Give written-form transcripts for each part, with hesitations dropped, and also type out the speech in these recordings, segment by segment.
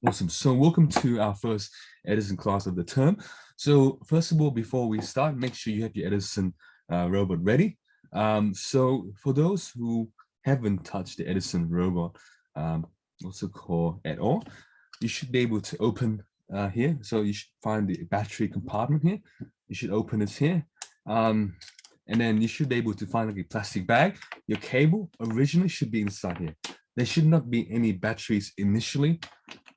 Awesome. So welcome to our first Edison class of the term. So first of all, before we start, make sure you have your Edison robot ready. So for those who haven't touched the Edison robot, also called at all, you should be able to open here. So you should find the battery compartment here. You should open this here. And then you should be able to find like a plastic bag. Your cable originally should be inside here. There should not be any batteries initially.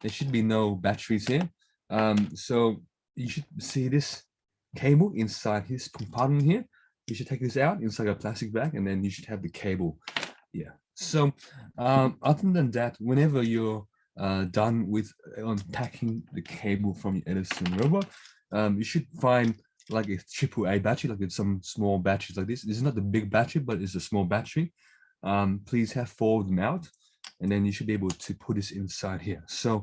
There should be no batteries here. So you should see this cable inside his compartment here. You should take this out inside a plastic bag, and then you should have the cable here. So other than that, whenever you're done with unpacking the cable from your Edison robot, you should find like a AAA battery, like it's some small batteries like this. This is not the big battery, but it's a small battery. Please have 4 of them out, and then you should be able to put this inside here. So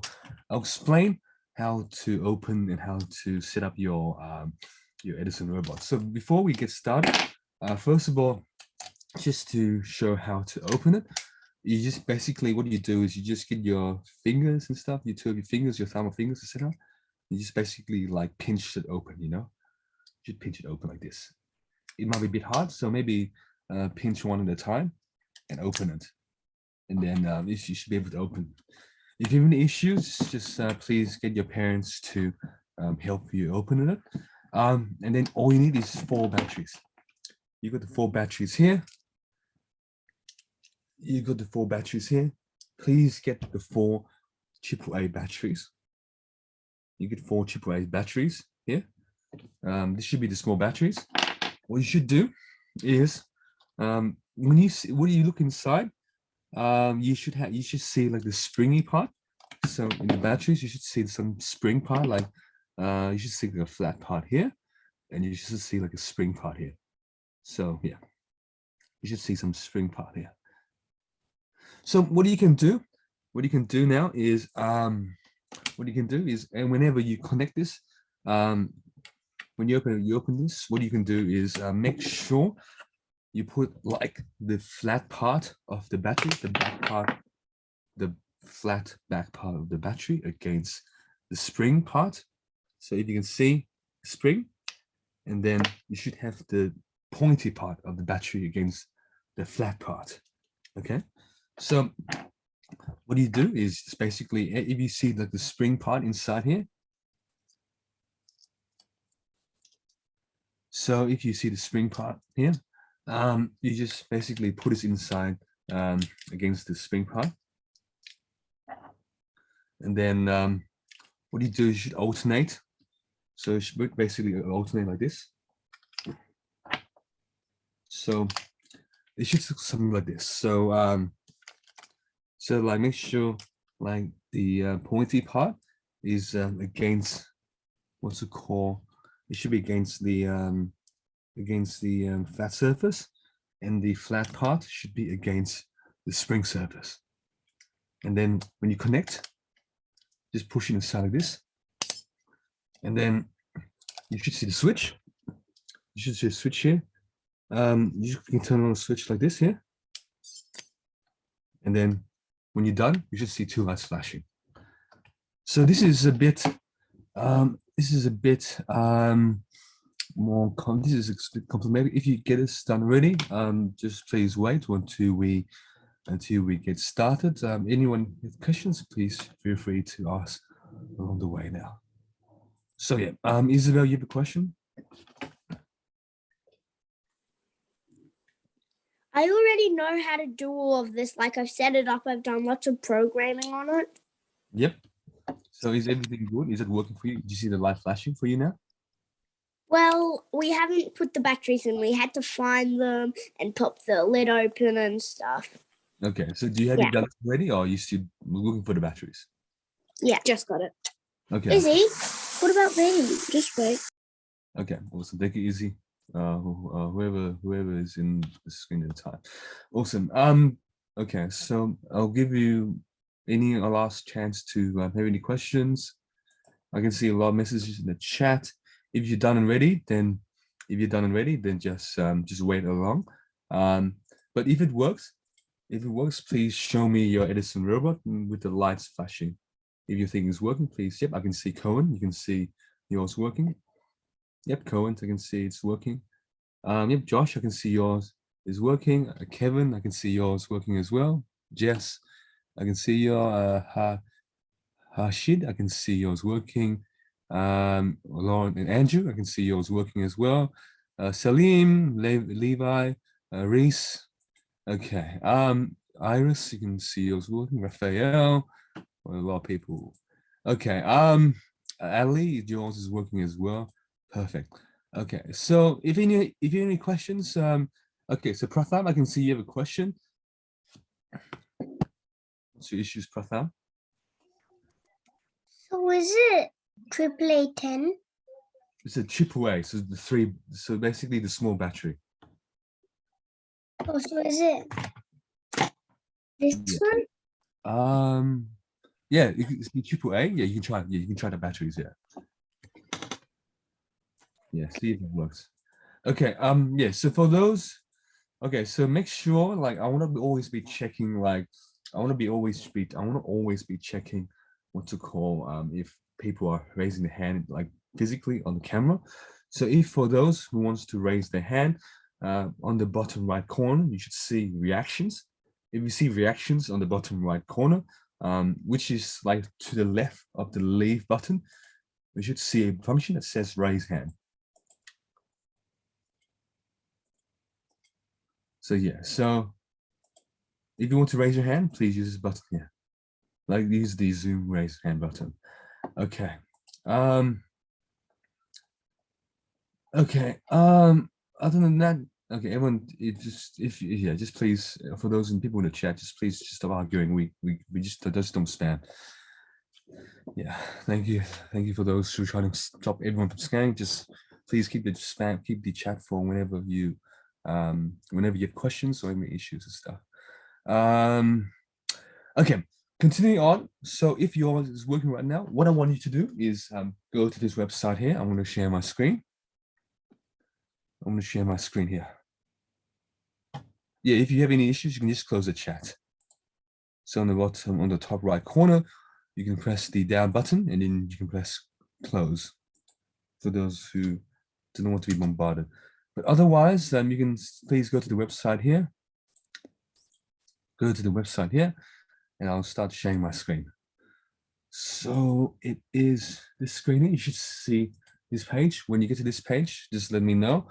I'll explain how to open and how to set up your Edison robot. So before we get started, first of all, just to show how to open it, you just basically, what you do is you just get your fingers and stuff, you two of your fingers, your thumb or fingers to set up. You just basically like pinch it open, you know? You should pinch it open like this. It might be a bit hard, so maybe pinch one at a time and open it. And then you should be able to open. If you have any issues, just please get your parents to help you open it. And then all you need is 4 batteries. You got the 4 batteries here. You got the 4 batteries here. Please get the 4 AAA batteries. You get 4 AAA batteries here. This should be the small batteries. What you should do is when you look inside, you should see like the springy part. So in the batteries, you should see some spring part, like you should see like a flat part here, and you should see like a spring part here. So yeah, you should see some spring part here. So what you can do now is and whenever you connect this, when you open this, what you can do is make sure you put like the flat part of the battery, the flat back part of the battery against the spring part. So if you can see spring, and then you should have the pointy part of the battery against the flat part. Okay. So what you do is just basically, if you see like the spring part inside here. So if you see the spring part here, you just basically put it inside against the spring part. And then what you do is you should alternate. So you should basically alternate like this. So it should look something like this. So so like make sure like the pointy part is against, what's it called? It should be against the flat surface, and the flat part should be against the spring surface. And then when you connect, just push it inside like this, and then you should see the switch. You should see a switch here. You can turn on the switch like this here, and then when you're done, you should see 2 lights flashing. So this is a bit more complimentary. If you get this done already, just please wait until we get started. Anyone with questions, please feel free to ask along the way now. So yeah, Isabel, you have a question? I already know how to do all of this. Like I've set it up, I've done lots of programming on it. Yep. So is everything good? Is it working for you? Do you see the light flashing for you now? Well, we haven't put the batteries in. We had to find them and pop the lid open and stuff. Okay, so do you have it done already, or are you still looking for the batteries? Yeah, just got it. Okay. Izzy, what about these? Just wait. Okay, awesome. Take it easy. Whoever is in the screen at the time. Awesome. Okay, so I'll give you a last chance to have any questions. I can see a lot of messages in the chat. If you're done and ready, then just wait along. But if it works, please show me your Edison robot with the lights flashing. If your thing is working, please. Yep, I can see Cohen. You can see yours working. Yep, Cohen, I can see it's working. Yep, Josh, I can see yours is working. Kevin, I can see yours working as well. Jess, I can see your Hashid, I can see yours working. Lauren and Andrew, I can see yours working as well. Salim, Levi, Reese. Okay. Iris, you can see yours working. Raphael, well, a lot of people. Okay. Ali, yours is working as well. Perfect. Okay. So if you have any questions, okay. So Pratham, I can see you have a question. What's your issues, Pratham? So is it AAA 10? It's a AAA, so the three, so basically the small battery. Oh, so is it this Yeah. one? Yeah, it's AAA. Yeah, you can try. Yeah, you can try the batteries. Yeah. Yeah, see if it works. Okay. Yeah. So for those, okay. So make sure, like, I want to always be checking, like, I want to always be checking what to call if people are raising the hand like physically on the camera. So if for those who wants to raise their hand, on the bottom right corner, you should see reactions. If you see reactions on the bottom right corner, which is like to the left of the leave button, we should see a function that says raise hand. So yeah, so if you want to raise your hand, please use this button here. Like use the Zoom raise hand button. Okay. Okay. Other than that, okay, everyone, it just if yeah, just please for those people in the chat, just please just stop arguing. We just don't spam. Yeah, thank you for those who try to stop everyone from scanning. Just please keep the spam, keep the chat for whenever you have questions or any issues and stuff. Okay, continuing on. So if yours is working right now, what I want you to do is go to this website here. I'm going to share my screen. I'm going to share my screen here. Yeah, if you have any issues, you can just close the chat. So on the bottom, on the top right corner, you can press the down button and then you can press close for those who don't want to be bombarded. But otherwise, you can please go to the website here. Go to the website here and I'll start sharing my screen. So it is this screen here. You should see this page. When you get to this page, just let me know.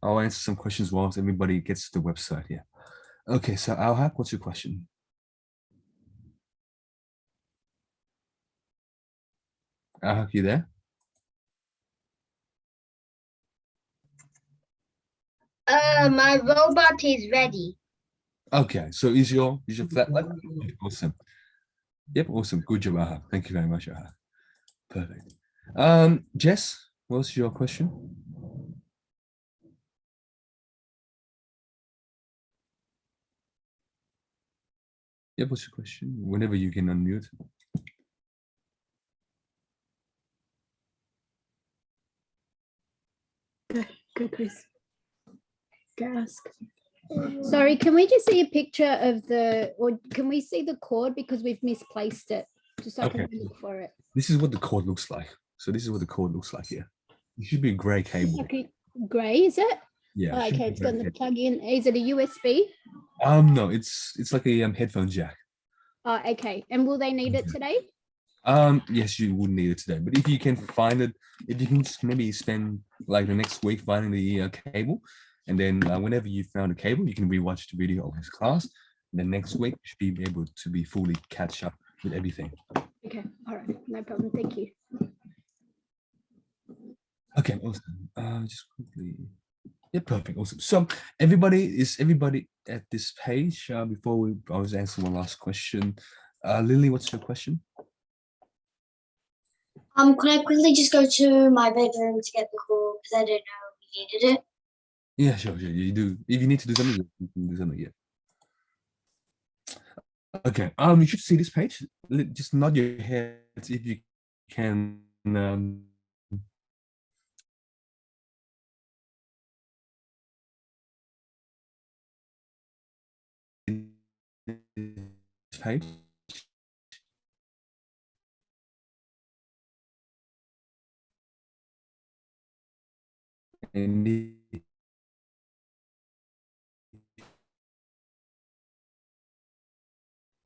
I'll answer some questions whilst everybody gets to the website here. Okay, so Alhak, what's your question? Alhak, you there? My robot is ready. Okay, so is your flat light? Awesome. Yep, awesome. Good job, Alhak. Thank you very much, Alhak. Perfect. Jess, what's your question? Yep, what's your question? Whenever you can unmute. Go, Chris. Go ask. Sorry, can we just see a picture of or can we see the cord because we've misplaced it? Just so I can look for it. This is what the cord looks like. So this is what the cord looks like here. It should be a gray cable. Okay, gray, is it? Yeah. Oh, okay, it's got the plug in. Is it a USB? No, it's like a headphone jack. Oh, okay. And will they need it today? Yes, you would need it today. But if you can find it, if you can just maybe spend like the next week finding the cable, and then whenever you found a cable, you can rewatch the video of his class. And then next week, you should be able to be fully catch up with everything. Okay, all right, no problem. Thank you. Okay, awesome. Just quickly. Yeah, perfect. Awesome. So everybody at this page? Before I was answering one last question. Lily, what's your question? Can I quickly just go to my bedroom to get the cord because I didn't know we needed it? Yeah, sure. You do. If you need to do something, you can do something. Yeah. Okay. You should see this page. Just nod your head if you can. Page. And you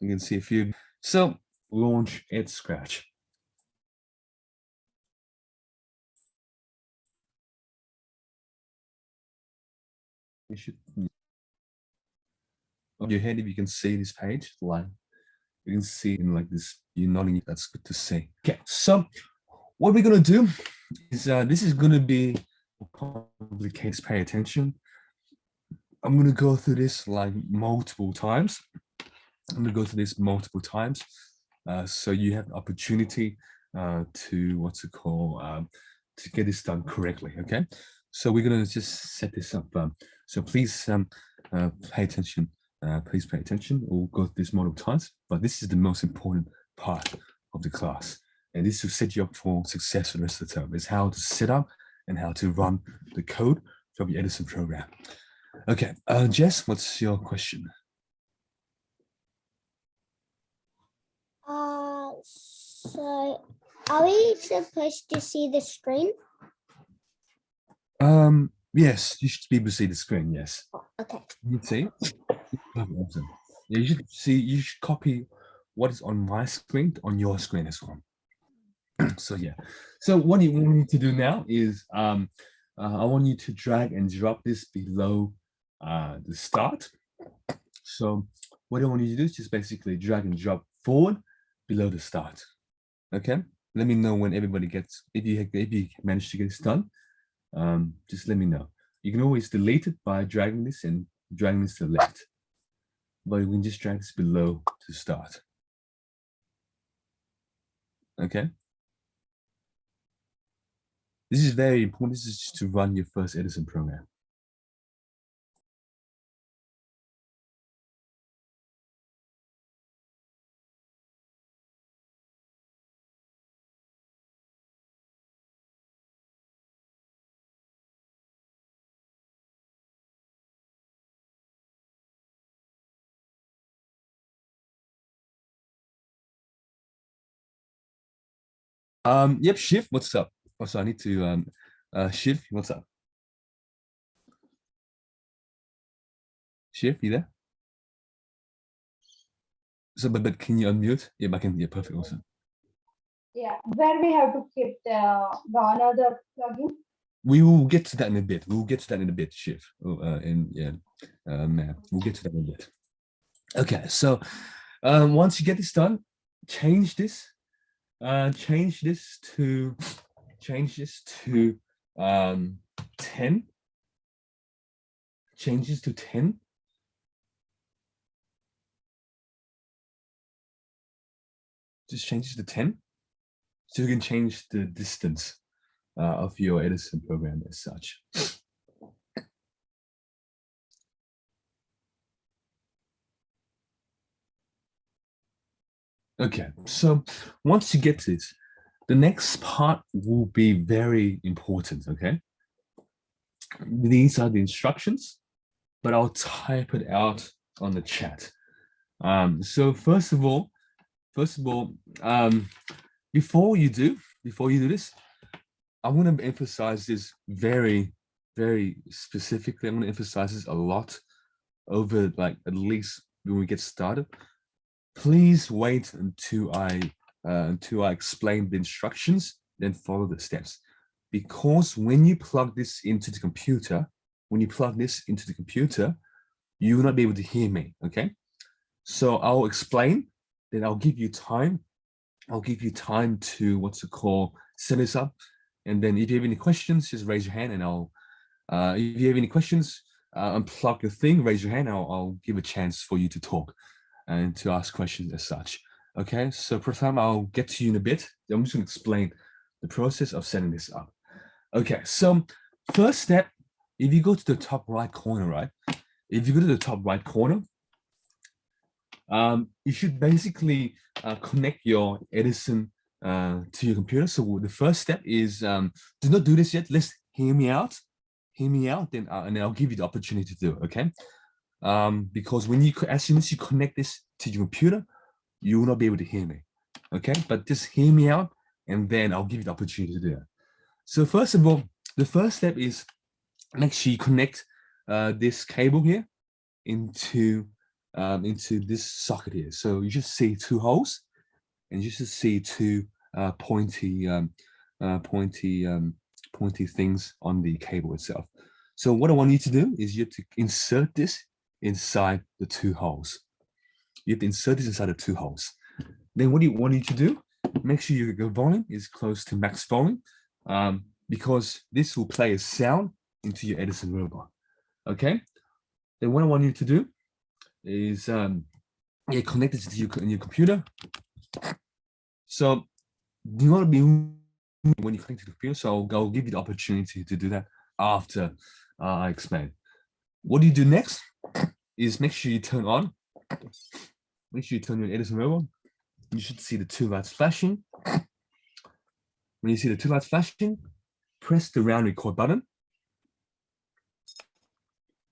can see a few. So launch at scratch. You should on your head if you can see this page, like you can see in like this, you're nodding, that's good to see. Okay, so what we're gonna do is this is gonna be complicated, pay attention. I'm gonna go through this like multiple times. I'm gonna go through this multiple times. So you have the opportunity to what's it called to get this done correctly. Okay, so we're gonna just set this up. So please pay attention. Please pay attention. We'll go through this multiple times, but this is the most important part of the class, and this will set you up for success for the rest of the term. Is how to set up and how to run the code from your Edison program. Okay, Jess, what's your question? So are we supposed to see the screen? Yes, you should be able to see the screen. Yes. Okay. You can see. Awesome. Yeah, you should see. You should copy what is on my screen on your screen as well. So yeah. So what you want me to do now is I want you to drag and drop this below the start. So what I want you to do is just basically drag and drop forward below the start. Okay. Let me know when everybody gets, if you manage to get this done. Just let me know. You can always delete it by dragging this and dragging this to the left. But you can just drag this below to start. Okay. This is very important. This is just to run your first Edison program. Yep, Shiv, what's up? Also, I need to Shiv, what's up? Shiv, you there? So, but can you unmute? Yeah, I can. Yeah, perfect. Awesome. Yeah, where we have to keep the another plugin. We will get to that in a bit. We'll get to that in a bit, Shiv. And yeah, we'll get to that in a bit. Okay, so once you get this done, change this to 10. Change this to 10. Just change this to 10. So you can change the distance of your Edison program as such. Okay, so once you get this, the next part will be very important, okay? These are the instructions, but I'll type it out on the chat. So first of all, before you do this, I want to emphasize this very, very specifically. I'm going to emphasize this a lot over like at least when we get started. Please wait until I explain the instructions, then follow the steps. Because when you plug this into the computer, you will not be able to hear me, okay? So I'll explain, then I'll give you time. I'll give you time to, set this up. And then if you have any questions, just raise your hand and I'll, if you have any questions, unplug your thing, raise your hand, I'll give a chance for you to talk and to ask questions as such. Okay, so Pratham, I'll get to you in a bit. I'm just gonna explain the process of setting this up. Okay, so first step, if you go to the top right corner, right? If you go to the top right corner, you should basically connect your Edison to your computer. So the first step is, do not do this yet. Let's hear me out, then and then I'll give you the opportunity to do it, okay? Because as soon as you connect this to your computer, you will not be able to hear me, okay? But just hear me out, and then I'll give you the opportunity to do that. So first of all, the first step is make sure you connect this cable here into this socket here. So you just see two holes, and you should see two pointy things on the cable itself. So what I want you to do is you have to insert this inside the two holes. You have to insert this inside the two holes. Then what do you want you to do? Make sure your volume is close to max volume, because this will play a sound into your Edison robot. Okay. Then what I want you to do is connect it to your computer. So do not be when you connect to the computer. So I'll give you the opportunity to do that after I explain. What do you do next? Is make sure you turn on. Make sure you turn your Edison robot. You should see the two lights flashing. When you see the two lights flashing, press the round record button.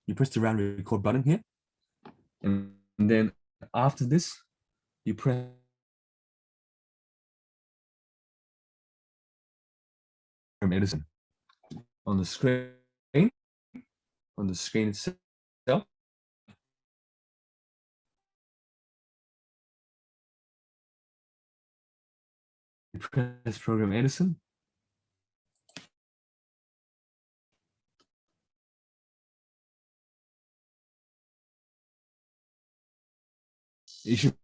You press the round record button here. And then after this, you press from Edison on the screen. On the screen itself. You press program Edison. You should.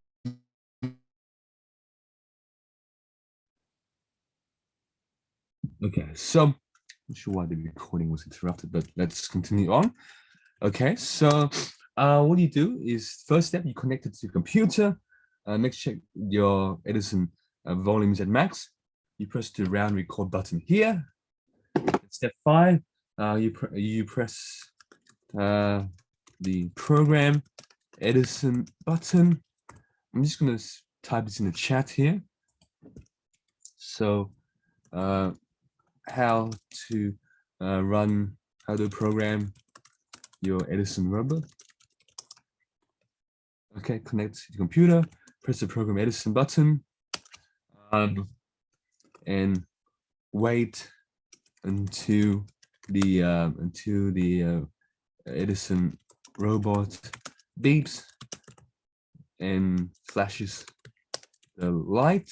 Okay, so I'm not sure why the recording was interrupted, but let's continue on. Okay, so what you do is first step, you connect it to your computer. Next, check your Edison volume is at max. You press the round record button here. Step 5, you press the program Edison button. I'm just going to type this in the chat here. So how to program your Edison robot. Okay, connect to the computer, press the program Edison button, and wait until the Edison robot beeps and flashes the light.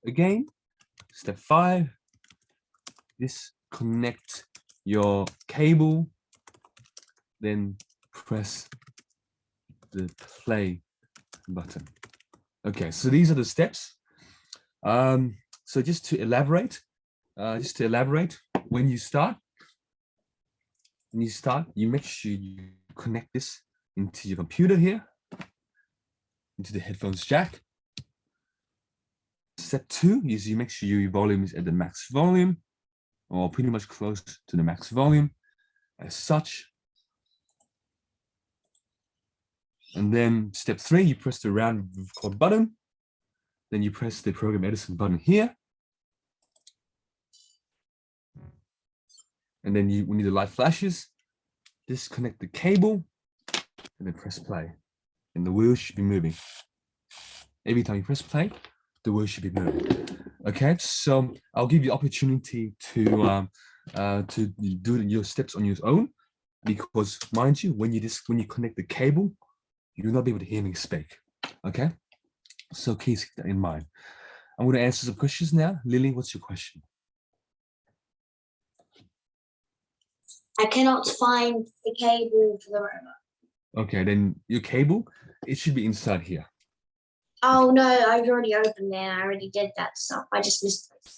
Again, step 5, disconnect your cable, then press the play button. Okay, so these are the steps. So just to elaborate, when you start, you make sure you connect this into your computer here, into the headphones jack. Step 2 is you make sure your volume is at the max volume, or pretty much close to the max volume as such. And then step 3, you press the round record button. Then you press the program Edison button here. And then when the light flashes, disconnect the cable and then press play. And the wheel should be moving. Every time you press play, the wheel should be moving. Okay, so I'll give you opportunity to do your steps on your own, because mind you, when you connect the cable, you'll not be able to hear me speak. Okay, so please keep that in mind. I'm going to answer some questions now. Lily, what's your question? I cannot find the cable for the robot. Okay, then your cable, it should be inside here. Oh no, I've already opened there. I already did that stuff. I just missed it.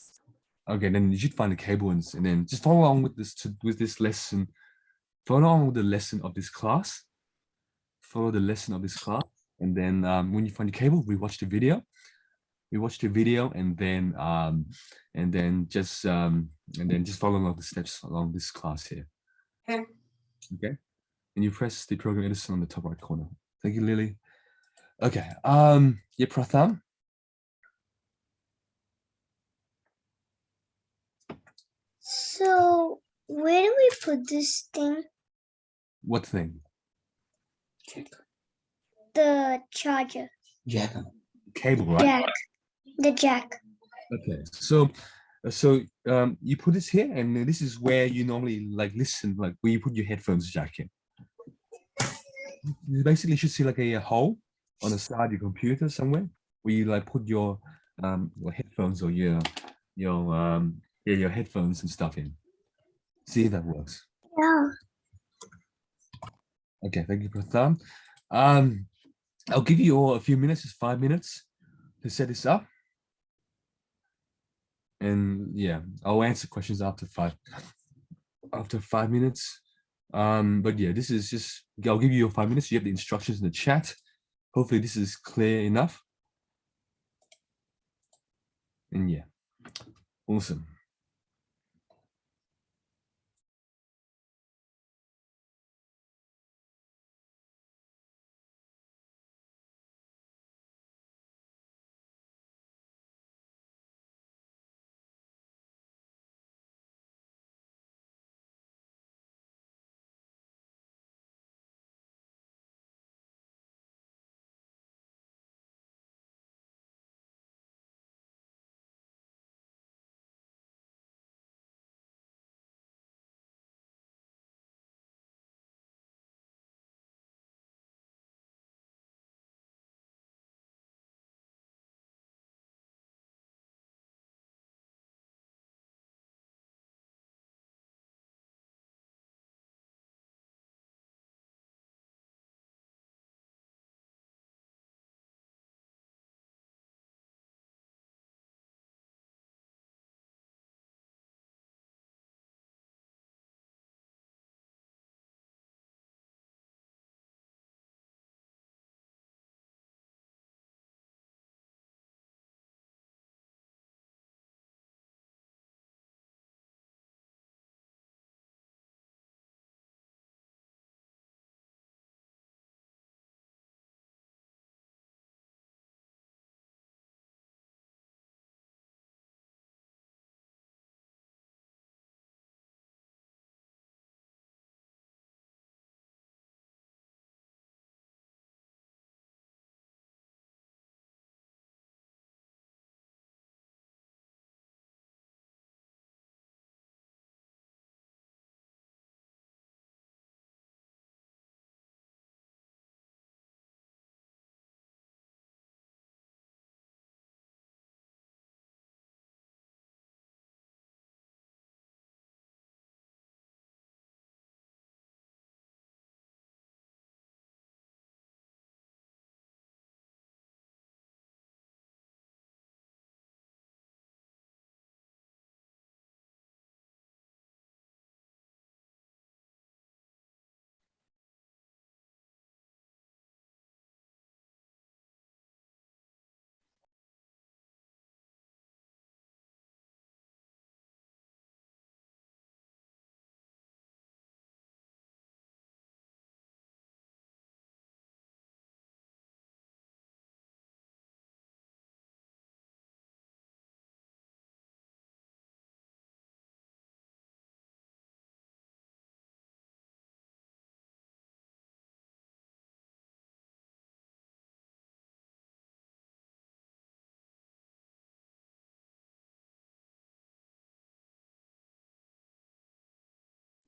Okay, then you should find the cable and then just follow along with this lesson. Follow along with the lesson of this class. Follow the lesson of this class, and then when you find the cable, we watch the video. And then just follow along the steps along this class here. Okay, and you press the program Edison on the top right corner. Thank you, Lily. Okay, yeah, Pratham. So where do we put this thing? What thing? The charger. Jack. Cable, right? Jack. The jack. Okay, so So you put this here, and this is where you normally like listen, like where you put your headphones jack in. You basically should see like a hole on the side of your computer somewhere where you like put your headphones or your headphones and stuff in. See if that works. Yeah. Okay, thank you for the thumb. I'll give you all a few minutes, just 5 minutes to set this up. And yeah, I'll answer questions after 5 minutes. But yeah, this is just, I'll give you your 5 minutes. You have the instructions in the chat. Hopefully this is clear enough. And yeah, awesome.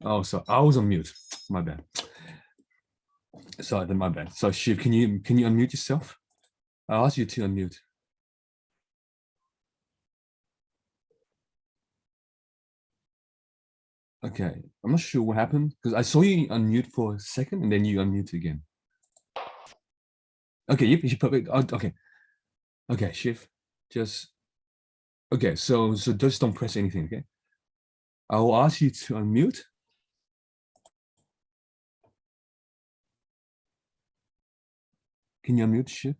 Oh, so I was on mute. My bad. Sorry, then my bad. So Shiv, can you unmute yourself? I'll ask you to unmute. Okay, I'm not sure what happened because I saw you unmute for a second and then you unmute again. Okay, yep, you should put it. Okay, okay, Shiv, just okay. So just don't press anything. Okay, I will ask you to unmute. Can you unmute, Shiv?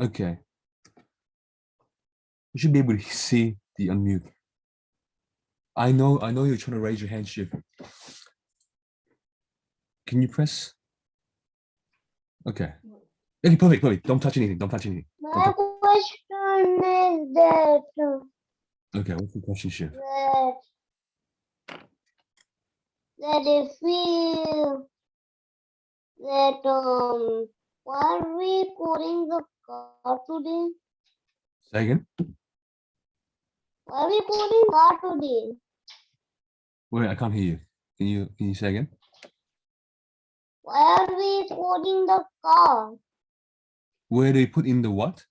Okay, you should be able to see the unmute. I know you're trying to raise your hand, Shiv. Can you press? Okay. Okay, perfect. Don't touch anything. Don't touch anything. My question is that, Okay, what's the question, Shiv? that if we that why are we coding the car today? Say again. Why are we coding car today? Wait, I can't hear you. Can you say again? Why are we coding the car? Where they put in the what?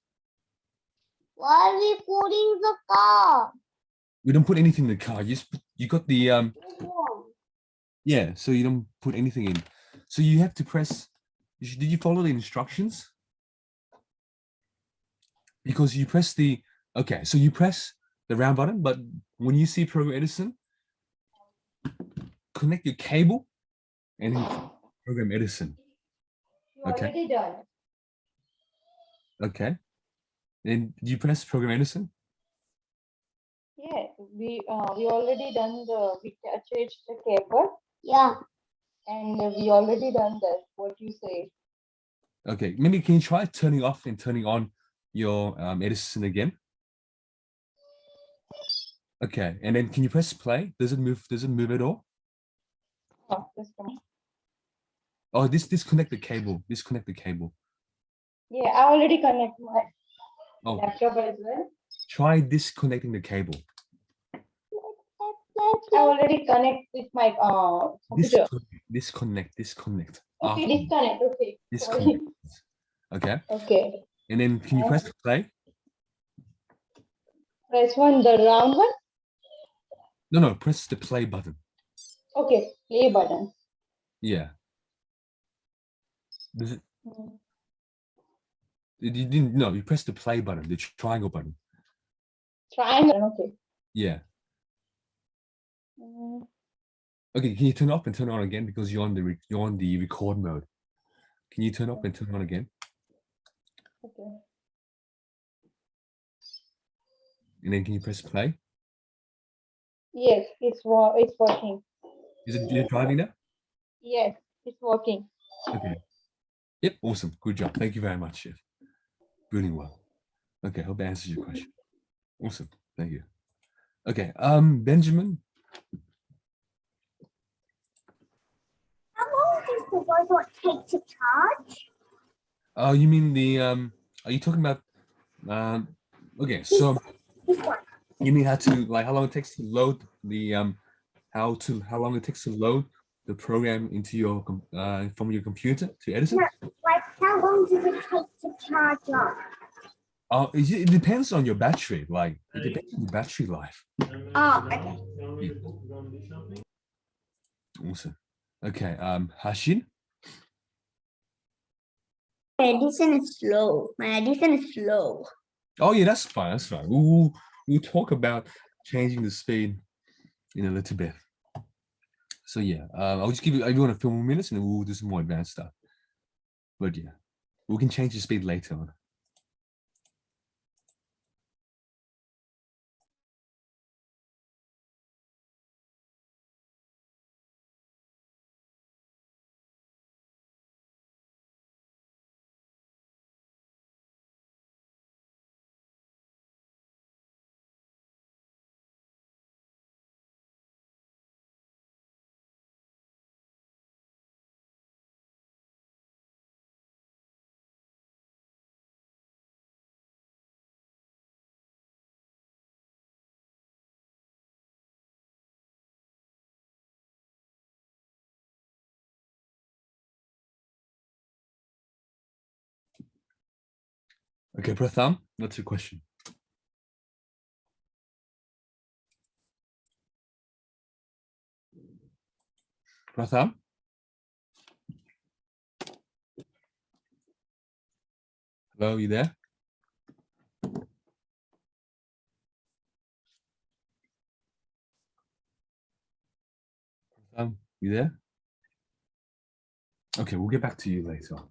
Why are we coding the car? We don't put anything in the car. You got the yeah. So you don't put anything in. So you have to press. Did you follow the instructions? Because you press the okay. So you press the round button, but when you see Program Edison, connect your cable and then Program Edison. You Okay. already done. Okay. Then you press Program Edison. Yeah, we already done we attached the cable Yeah. and we already done that. What you say? Okay. Maybe can you try turning off and turning on your Edison again? Okay. And then can you press play? Does it move? Does it move at all? Oh, just a minute. Oh, disconnect the cable. Disconnect the cable. Yeah, I already connect my Oh, laptop as well. try disconnecting the cable. I already connect with my computer. Disconnect. Okay, After disconnect. Okay. disconnect. Okay. Okay. And then can you press play? Press one, the round one. No, press the play button. Okay, play button. Yeah. Does it, Mm. you didn't, no, you press the play button, the triangle button. Triangle. Okay. Yeah. Mm, Okay, can you turn off and turn on again because you're on the record mode. Can you turn off and turn on again? okay. And then can you press play? Yes, it's working. Is it driving now? Yes, it's working. Okay. Yep, awesome. Good job. Thank you very much, Chef. Really well. Okay, hope that answers your question. Awesome. Thank you. Okay, Benjamin. How long does the robot take to charge? Oh, you mean the are you talking about okay, so This one. you mean how long it takes to load the how long it takes to load the program into your from your computer to Edison? No, like how long does it take to charge up? It depends on your battery. Like it depends on the battery life. Oh, okay. Awesome. Okay. Hashin. Edison is slow. My Edison is slow. Oh yeah, that's fine. That's fine. We'll talk about changing the speed in a little bit. So yeah, I'll just give you everyone a few more minutes and then we'll do some more advanced stuff. But yeah, we can change the speed later on. Okay, Pratham, what's your question? Pratham? Hello, you there? Pratham, you there? Okay, we'll get back to you later on.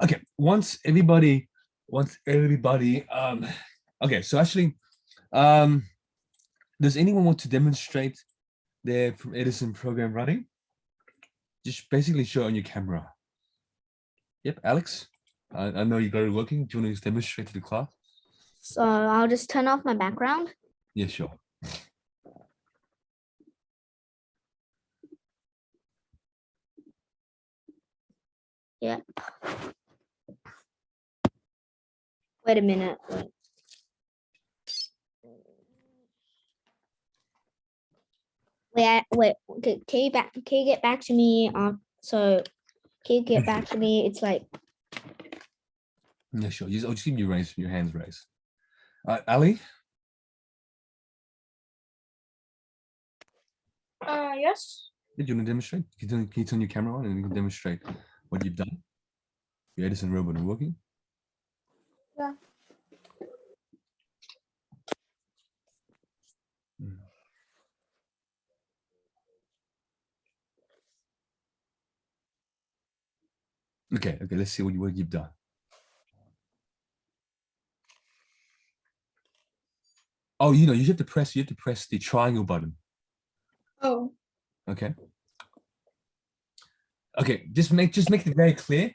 Okay, once everybody, okay, so actually, does anyone want to demonstrate their Edison program running? Just basically show it on your camera. Yep, Alex, I know you got it working. Do you want to demonstrate to the class? So I'll just turn off my background. Yeah, sure. Yeah. Wait a minute. Wait. Can you get back to me? So can you get back to me? It's like Yeah, sure. I'll just keep your hands raised. Ali? Yes. Did you want to demonstrate? Can you turn your camera on and you can demonstrate what you've done? Your Edison robot is working. Yeah. Mm. Okay, let's see what you've done. Oh, you have to press the triangle button. Oh. Okay. Okay, just make it very clear.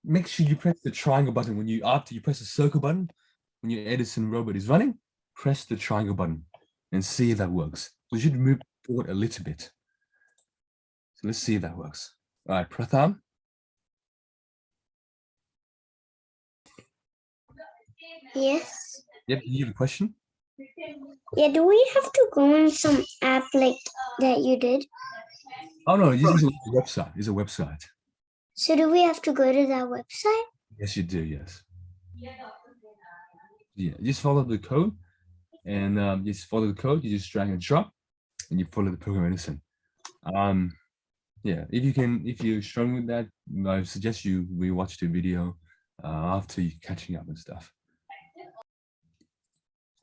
Make sure you press the triangle button after you press the circle button. When your Edison robot is running, press the triangle button and see if that works. We should move forward a little bit. So let's see if that works. All right, Pratham. Yes. Yep, you have a question? Yeah, do we have to go on some app like that you did? Oh no, this is a website. It's a website. So do we have to go to that website? Yes, you do. Yes. Yeah, just follow the code, and just follow the code. You just drag and drop, and you follow the program Edison. Yeah, if you're struggling with that, I suggest you rewatch the video after you catching up and stuff.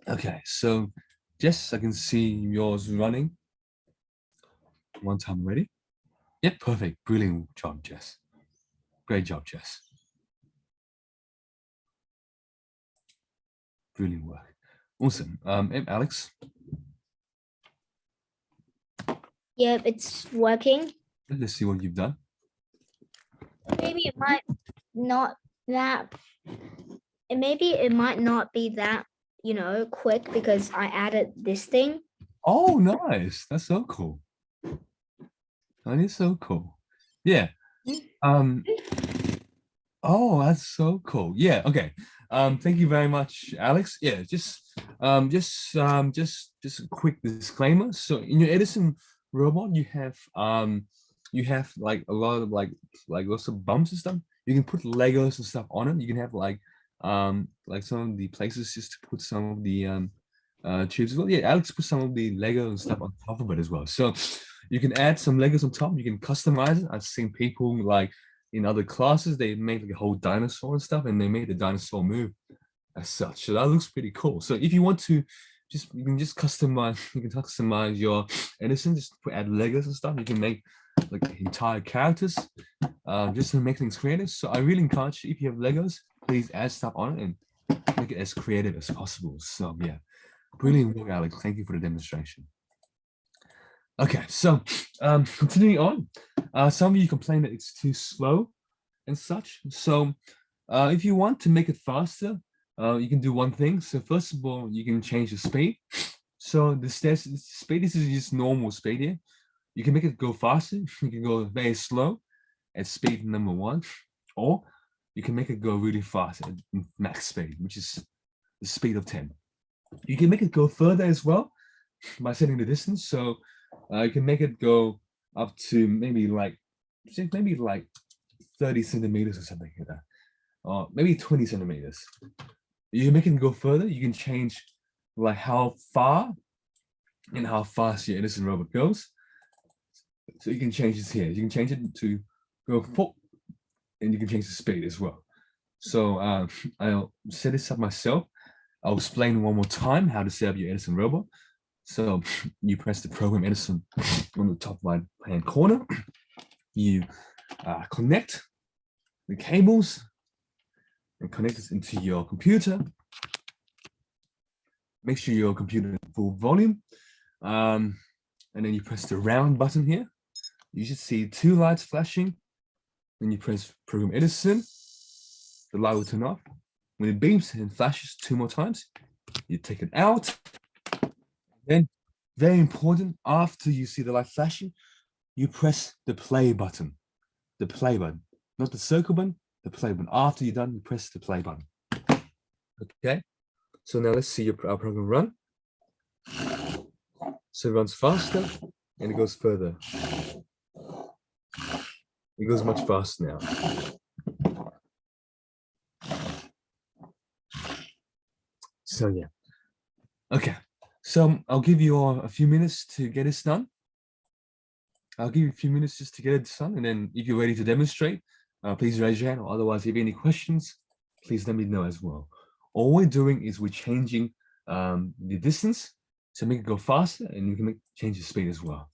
Okay, so Jess, I can see yours running. One time ready? Yep, perfect. Brilliant job, Jess. Great job, Jess. Brilliant work. Awesome. Alex? yep, it's working. Let's see what you've done. Maybe it might not that. Maybe it might not be that quick because I added this thing. Oh, nice. That's so cool. That is so cool. Yeah. Oh, that's so cool. Yeah. Okay. Thank you very much, Alex. Yeah. Just a quick disclaimer. So in your Edison robot, you have like a lot of like lots of bumps and stuff. You can put Legos and stuff on it. You can have like some of the places just to put some of the tubes as well. Yeah, Alex put some of the Lego and stuff on top of it as well. So you can add some Legos on top. You can customize it. I've seen people like in other classes, they made like a whole dinosaur and stuff, and they made the dinosaur move as such. So that looks pretty cool. So if you want to, you can customize your Edison, just add Legos and stuff. You can make like entire characters, just to make things creative. So I really encourage you, if you have Legos, please add stuff on it and make it as creative as possible. So yeah, brilliant work, Alex. Thank you for the demonstration. Okay, so continuing on, some of you complain that it's too slow and such. So if you want to make it faster, you can do one thing. So first of all, you can change the speed. So the speed, this is just normal speed here. You can make it go faster. You can go very slow at speed number 1, or you can make it go really fast at max speed, which is the speed of 10. You can make it go further as well by setting the distance. So you can make it go up to maybe like 30 centimeters or something like that, or maybe 20 centimeters. You can make it go further. You can change like how far and how fast your Edison robot goes. So you can change this here. You can change it to go full, and you can change the speed as well. So I'll set this up myself. I'll explain one more time how to set up your Edison robot. So you press the program Edison on the top right hand corner. You connect the cables and connect this into your computer. Make sure your computer is full volume. And then you press the round button here. You should see 2 lights flashing. Then you press program Edison. The light will turn off. When it beeps and flashes 2 more times, you take it out. Then, very important, after you see the light flashing, you press the play button. The play button. not the circle button, the play button. After you're done, you press the play button. Okay. So now let's see our program run. So it runs faster and it goes further. It goes much faster now. So yeah. Okay. So I'll give you all a few minutes to get this done. I'll give you a few minutes just to get it done. And then if you're ready to demonstrate, please raise your hand. Or otherwise, if you have any questions, please let me know as well. All we're doing is we're changing the distance to make it go faster, and you can change the speed as well.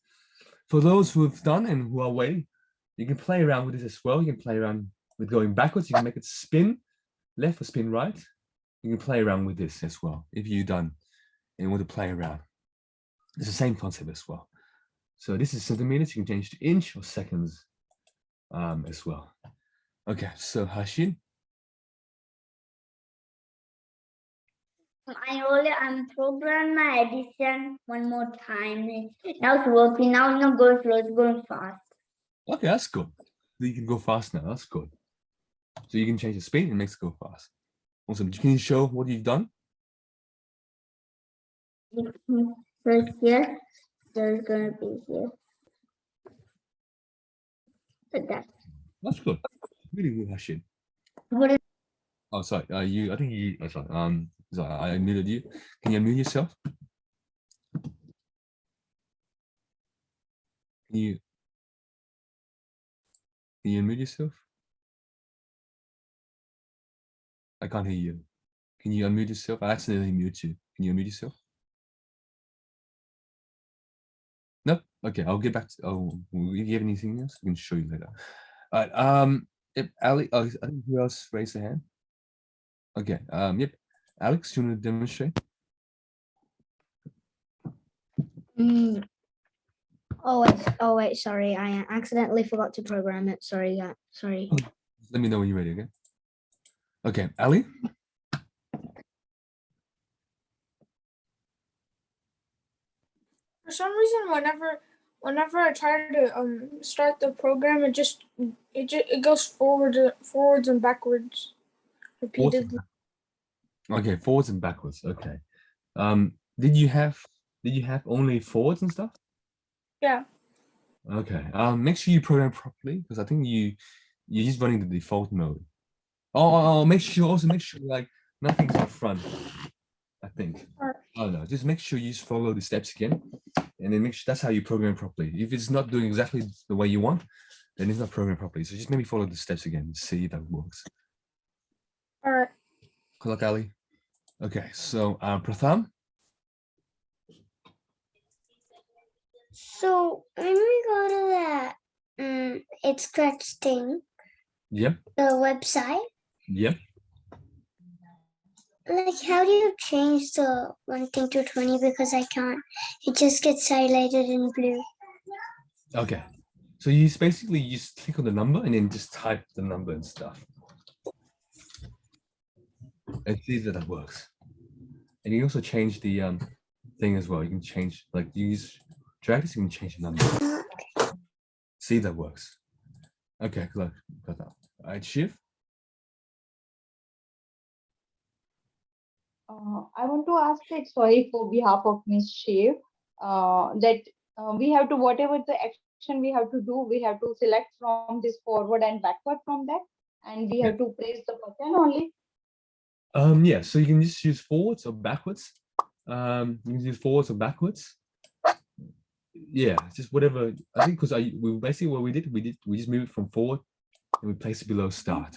For those who have done and who are waiting, you can play around with this as well. You can play around with going backwards. You can make it spin left or spin right. You can play around with this as well if you're done and want to play around. It's the same concept as well. So this is centimeters. You can change to inch or seconds as well. Okay, so Hashin. I'm programming my Edison one more time. Now it's working. Now it's not going slow. It's going fast. Okay, that's good. You can go fast now. That's good. So you can change the speed and it makes it go fast. Awesome. Can you show what you've done? So here, there's gonna be here. Like that. That's good. Really good, Hashin. What is Oh, sorry. I think you. Oh, sorry. Sorry, I unmuted you. Can you unmute yourself? Can you unmute yourself? I can't hear you. Can you unmute yourself? I accidentally muted you. Can you unmute yourself? No? Okay, I'll get back to. Oh, if you have anything else, I can show you later. All right. If Ali, I think who else raised their hand? Okay. Yep. Alex, do you want to demonstrate? Oh wait, sorry. I accidentally forgot to program it. Sorry, sorry. Let me know when you're ready, okay? Okay, Ali? For some reason, whenever I try to start the program, it goes forwards and backwards repeatedly. Okay, forwards and backwards. Okay. Did you have only forwards and stuff? Yeah. Okay. Make sure you program properly because I think you're just running the default mode. Make sure like nothing's in front. I think. Oh no, just make sure you just follow the steps again, and then make sure that's how you program properly. If it's not doing exactly the way you want, then it's not programmed properly. So just maybe follow the steps again and see if that works. All right. Good luck, Ali. Okay, so Pratham. So when we go to that it's scratch thing, Yep. the website, Yep. like how do you change the 1 thing to 20? Because I can't. It just gets highlighted in blue. Okay. So you basically just click on the number and then just type the number and stuff. And see that works. And you also change the thing as well. You can change, like you use drag this, you can change the number. See if that works. Okay, good. Got that. All right, Shiv. I want to ask, like, sorry for behalf of Miss Shiv, that we have to, whatever the action we have to do, we have to select from this forward and backward from that, and we have to press the button only. Yeah, so you can just use forwards or backwards. You can use forwards or backwards. Yeah, just whatever. I think because we basically what we just moved it from forward and we placed it below start.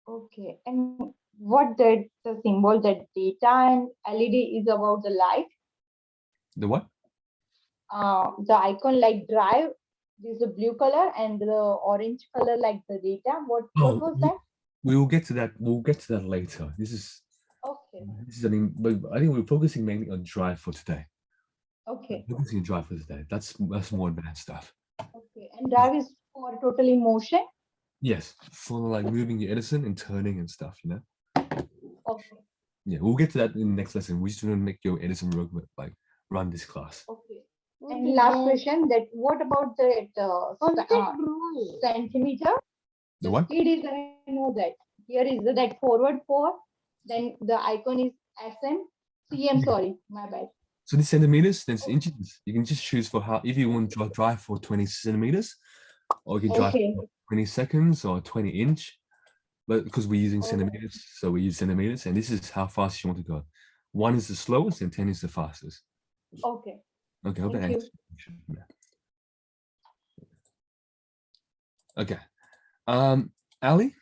Okay, and what the symbol, that data and LED is about the light. The what? The icon like drive is the blue color and the orange color like the data. What was that? We will get to that. We'll get to that later. This is okay. But I think we're focusing mainly on drive for today. Okay. Focusing on drive for today. That's more advanced stuff. Okay, and drive is for totally motion. Yes, for like moving your Edison and turning and stuff, you know. Okay. Yeah, we'll get to that in the next lesson. We just want to make your Edison robot like run this class. Okay. And last question, that what about the centimeter? The what? Speed is, I know that. Here is that forward 4. Then the icon is SN. CM, sorry, my bad. So the centimeters, that's inches. You can just choose for how, if you want to drive for 20 centimeters, or you can drive Okay. for 20 seconds or 20 inch. But because we're using centimeters, so we use centimeters, and this is how fast you want to go. 1 is the slowest and 10 is the fastest. Okay. Okay, hope that Thank you. answers your question. Yeah. Okay. Ali?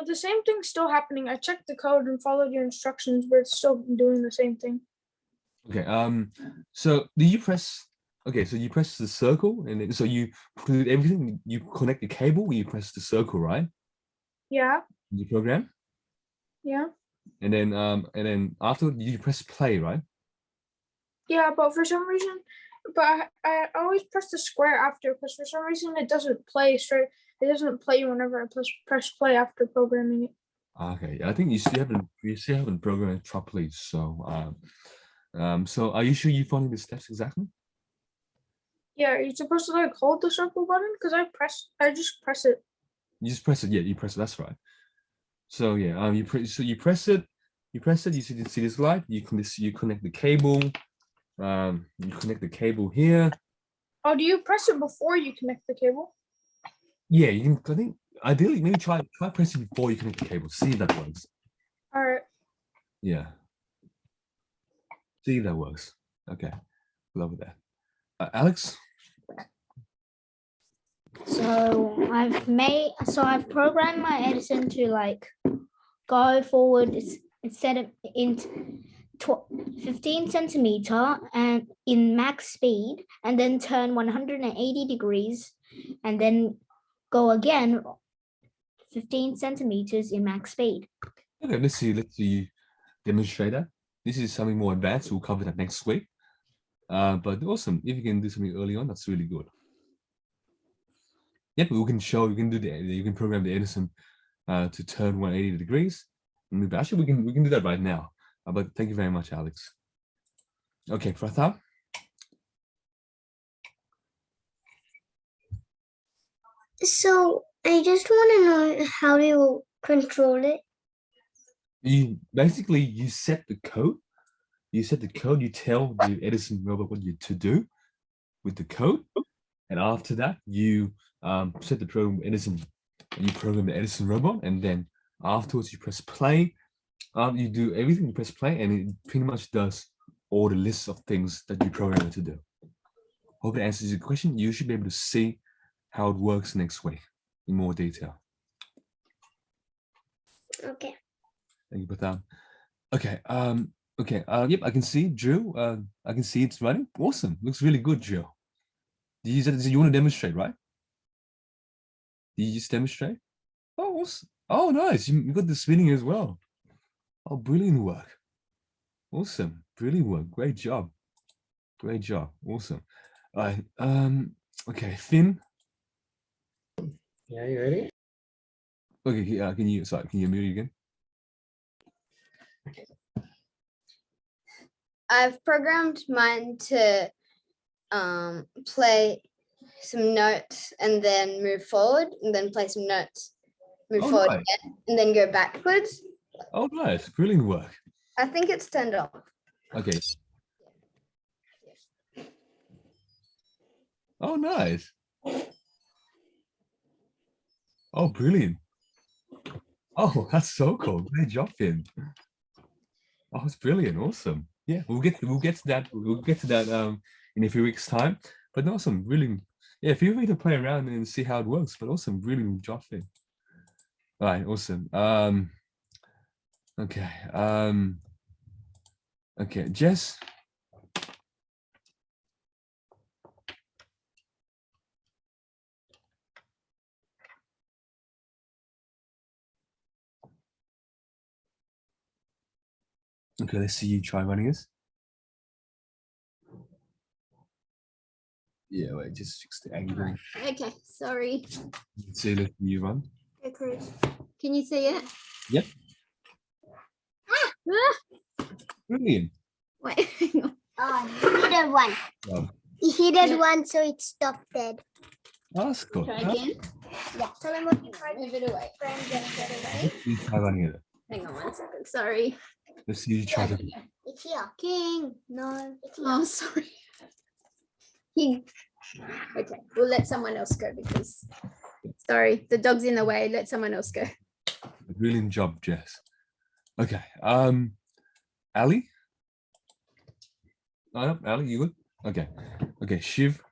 The same thing's still happening. I checked the code and followed your instructions, but it's still doing the same thing. Okay, so do you press, okay, so you press the circle and then, so you put everything, you connect the cable, you press the circle, right? Yeah, The program, yeah. and then after you press play, right? Yeah, but for some reason, I always press the square after, because for some reason it doesn't play straight. It doesn't play whenever I press play after programming it. Okay, I think you still haven't programmed it properly. So so are you sure you're following the steps exactly? Yeah, you're supposed to like hold the circle button, because I just press it. You just press it, yeah, you press it, that's right. So yeah, you press it, you see this light, you connect the cable, you connect the cable here. Oh, do you press it before you connect the cable? Yeah, you can, I think ideally maybe try pressing before you connect the cable, see if that works. All right. Yeah. See if that works. Okay. Love that. Alex? So I've programmed my Edison to like go forward instead of in 15 centimeter and in max speed, and then turn 180 degrees, and then go again 15 centimeters in max speed. Okay, let's see demonstrate that. This is something more advanced. We'll cover that next week. But awesome. If you can do something early on, that's really good. Yep, we can do you can program the Edison to turn 180 degrees. Actually, we can do that right now. But thank you very much, Alex. Okay, Pratap. So I just want to know, how do you control it? You set the code. You tell the Edison robot what you to do with the code, and after that you set the program Edison. You program the Edison robot, and then afterwards you press play. You do everything. You press play, and it pretty much does all the lists of things that you program it to do. Hope that answers your question. You should be able to see how it works next week in more detail. Okay. Thank you, Pratham. Okay. Okay. Yep. I can see Drew. I can see it's running. Awesome. Looks really good, Drew. You want to demonstrate, right? Did you just demonstrate? Oh, awesome. Oh, nice. You got the spinning as well. Oh, brilliant work. Awesome. Brilliant work. Great job. Great job. Awesome. All right. Okay, Finn. Yeah, you ready? Okay, can you mute again? I've programmed mine to play some notes and then move forward, and then play some notes, move forward nice. again, and then go backwards. Oh, nice. Brilliant work. I think it's turned off. Okay. Oh, nice. Oh, brilliant. Oh, that's so cool. Great job, Finn. Oh, it's brilliant. Awesome. Yeah, we'll get to that. We'll get to that in a few weeks' time. But awesome, really. Yeah, feel free to play around and see how it works. But awesome, really good job, Finn. All right, awesome. Okay. Okay, Jess. Okay, let's see you try running this. Yeah, wait, just fix the angle. Okay, sorry. Let's see, let you run. Okay, Chris. Can you see it? Yep. Ah! Brilliant. Wait, hang on. He did one. Wow. He did one, so it stopped dead. Oh, that's good. Try Huh? again. Yeah. Tell him what you tried. Move it away. You try running it. Hang on 1 second. Sorry. Let's see you try to. It's here. King. No. It's here. Oh, sorry. King. Okay, we'll let someone else go because sorry, the dog's in the way. Let someone else go. Brilliant job, Jess. Okay. Ali? Oh, no, Ali, you good? Okay. Okay, Shiv.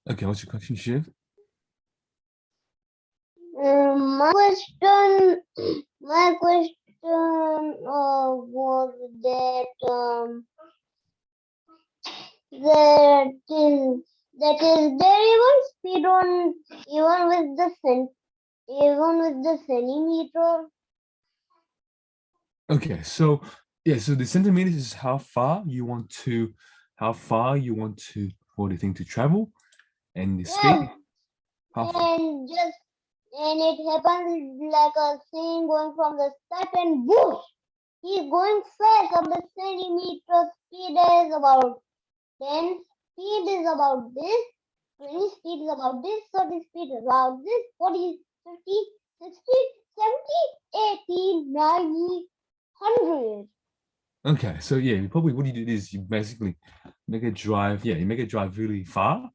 Okay, what's your question, Shiv? My question was that is there even speed on even with the centimeter? Okay, so yeah, so the centimeters is how far you want for the thing to travel, and the speed, Yeah, how far. and it happens like a thing going from the start and whoosh, he's going fast of the centimeter speed is about 10, speed is about this, 20 speed is about this, 30 speed is about this, 40, 50, 60, 70, 80, 90, 100. Okay, so yeah, probably what you do is you basically make it drive, yeah, you make it drive really far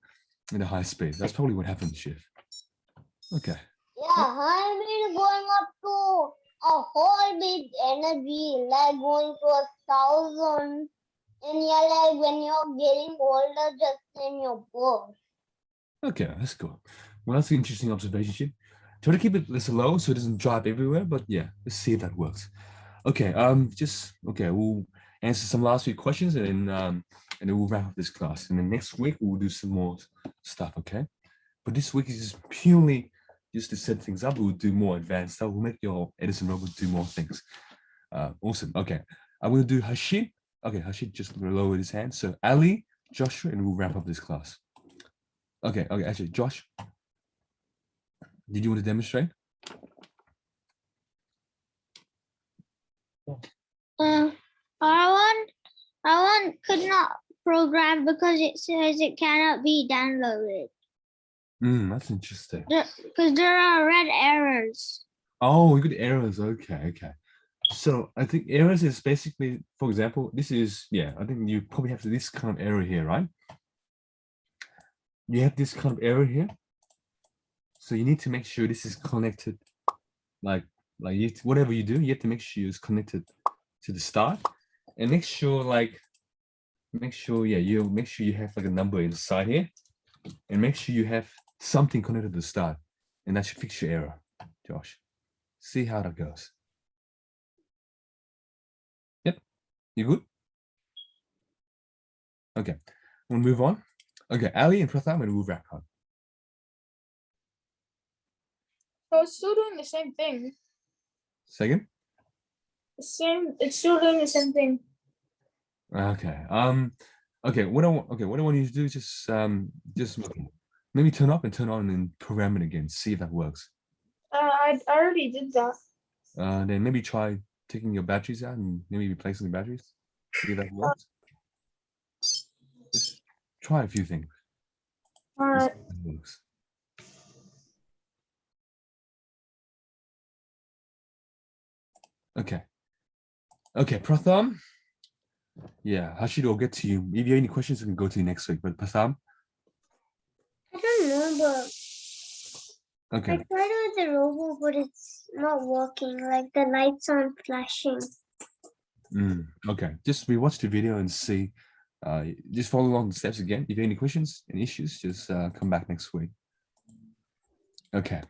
at a high speed. That's probably what happens, Shiv. Okay. Yeah, I mean going up to a whole big energy, like going to 1,000. And yeah, like when you're getting older, just in your boat. Okay, that's cool. Well, that's an interesting observation, Shiv. Try to keep it this low so it doesn't drive everywhere, but yeah, let's see if that works. Okay, we'll answer some last few questions and then we'll wrap up this class. And then next week we'll do some more stuff, okay? But this week is just purely just to set things up. We'll do more advanced stuff. We'll make your Edison robot do more things. Awesome. Okay, I'm gonna do Hashid. Okay, Hashid just lowered his hand. So Ali, Joshua, and we'll wrap up this class. Okay, actually, Josh, did you want to demonstrate? I could not program because it says it cannot be downloaded. That's interesting. Because there are red errors. Oh, good errors. Okay. So I think errors is basically, for example, this is, yeah, I think you probably have this kind of error here, right? You have this kind of error here. So you need to make sure this is connected, like whatever you do, you have to make sure it's connected to the start, and make sure you have like a number inside here, and make sure you have something connected to the start, and that should fix your error, Josh. See how that goes. Yep, you good? Okay, we'll move on. Okay, Ali and Pratham, and we'll wrap up. So it's still doing the same thing. Second. It's still doing the same thing. Okay. Okay. What I want you to do is just maybe turn up and turn on and program it again. See if that works. I already did that. Then maybe try taking your batteries out and maybe replacing the batteries. See if that works. Just try a few things. All right. See if that works. Okay. Okay, Pratham. Yeah, Hashid will get to you. If you have any questions, we can go to you next week. But Pratham. I don't know, but Okay. I tried with the robot, but it's not working. Like the lights aren't flashing. Okay, just rewatch the video and see. Just follow along the steps again. If you have any questions and issues, just come back next week. Okay.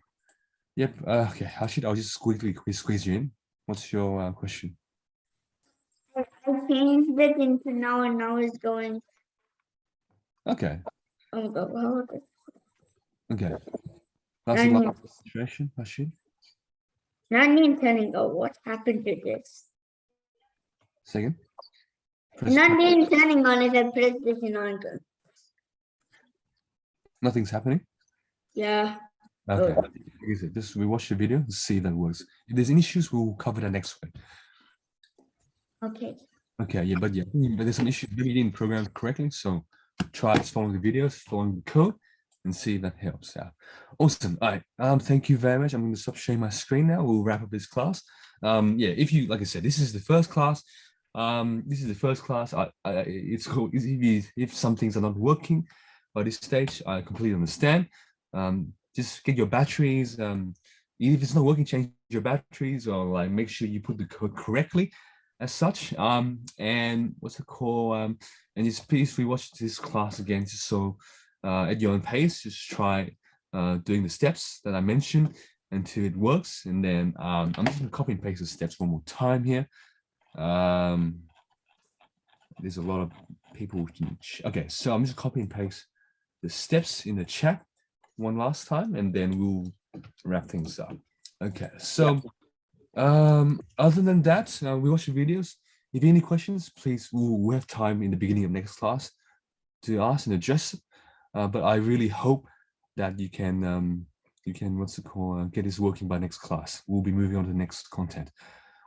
Yep. Okay, Hashid, I'll just quickly squeeze you in. What's your question? I changed it into now and now is going. Okay. Oh, go. Okay. That's a lot of demonstration, Hashid. Not Nintendo. What happened to this? Second. Not turning on it. I pressed this in on. Nothing's happening. Yeah. Okay. Oh. Like I said, just we watch the video to see if that works. If there's any issues, we'll cover that next week. Okay. Okay, yeah, but there's some issues. Maybe you didn't program correctly, so try following the videos, following the code, and see if that helps out. Awesome. All right. Thank you very much. I'm going to stop sharing my screen now. We'll wrap up this class. Yeah, if you like I said, this is the first class. This is the first class. It's cool. If some things are not working by this stage, I completely understand. Just get your batteries. If it's not working, change your batteries or like make sure you put the code correctly as such. And what's it called? And just please rewatch this class again, just so at your own pace, just try doing the steps that I mentioned until it works. And then I'm just gonna copy and paste the steps one more time here. There's a lot of people. Okay, so I'm just copy and paste the steps in the chat one last time, and then we'll wrap things up. Okay, so other than that, we watch the videos. If you have any questions, please, we'll have time in the beginning of next class to ask and address. But I really hope that you can what's it called, get this working by next class. We'll be moving on to the next content.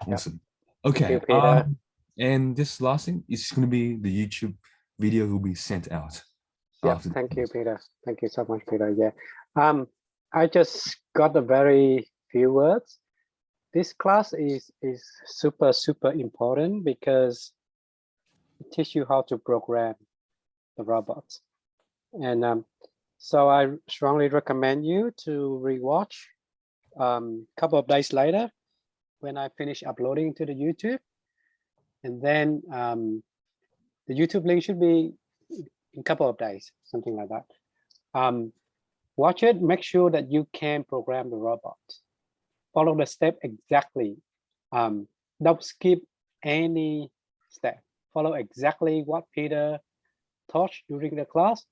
Awesome. Okay. you, Peter. And this last thing is going to be the YouTube video will be sent out. Yeah, after thank you, Peter. Thank you so much, Peter. Yeah. I just got a very few words. This class is super important because it teaches you how to program the robots. And so I strongly recommend you to rewatch a couple of days later when I finish uploading to the YouTube. And then the YouTube link should be in a couple of days, something like that. Watch it, make sure that you can program the robot. Follow the step exactly. Don't skip any step. Follow exactly what Peter taught during the class.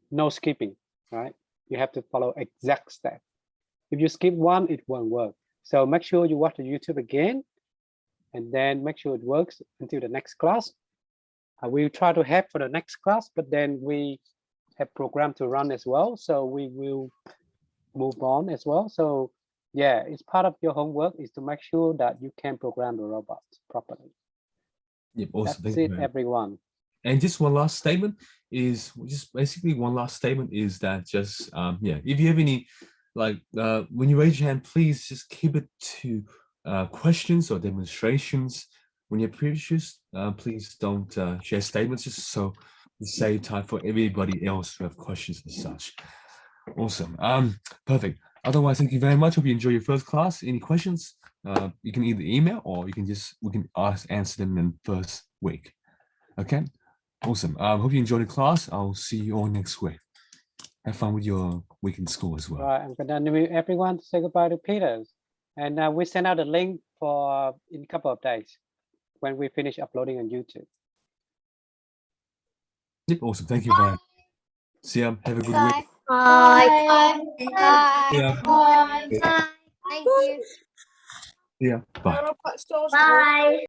No skipping, right? You have to follow exact step. If you skip one, it won't work. So make sure you watch the YouTube again, and then make sure it works until the next class. We'll try to have for the next class, but then we have program to run as well. So we will move on as well. So yeah, it's part of your homework is to make sure that you can program the robot properly. Yep, awesome. That's Thank it, you. everyone. And just one last statement is that just yeah, if you have any like when you raise your hand, please just keep it to questions or demonstrations. When you're previous, please don't share statements, just so to save time for everybody else who have questions and such. Awesome. Perfect. Otherwise, thank you very much. Hope you enjoy your first class. Any questions? You can either email or we can answer them in the first week. Okay. Awesome. Hope you enjoyed the class. I'll see you all next week. Have fun with your week in school as well. Right, I'm gonna need everyone to say goodbye to Peter. And we send out a link for in a couple of days when we finish uploading on YouTube. Yep, awesome. Thank you very much. See ya. Have a good week. Bye. Yeah. Bye. Thank you. Yeah. Bye. Bye. Bye.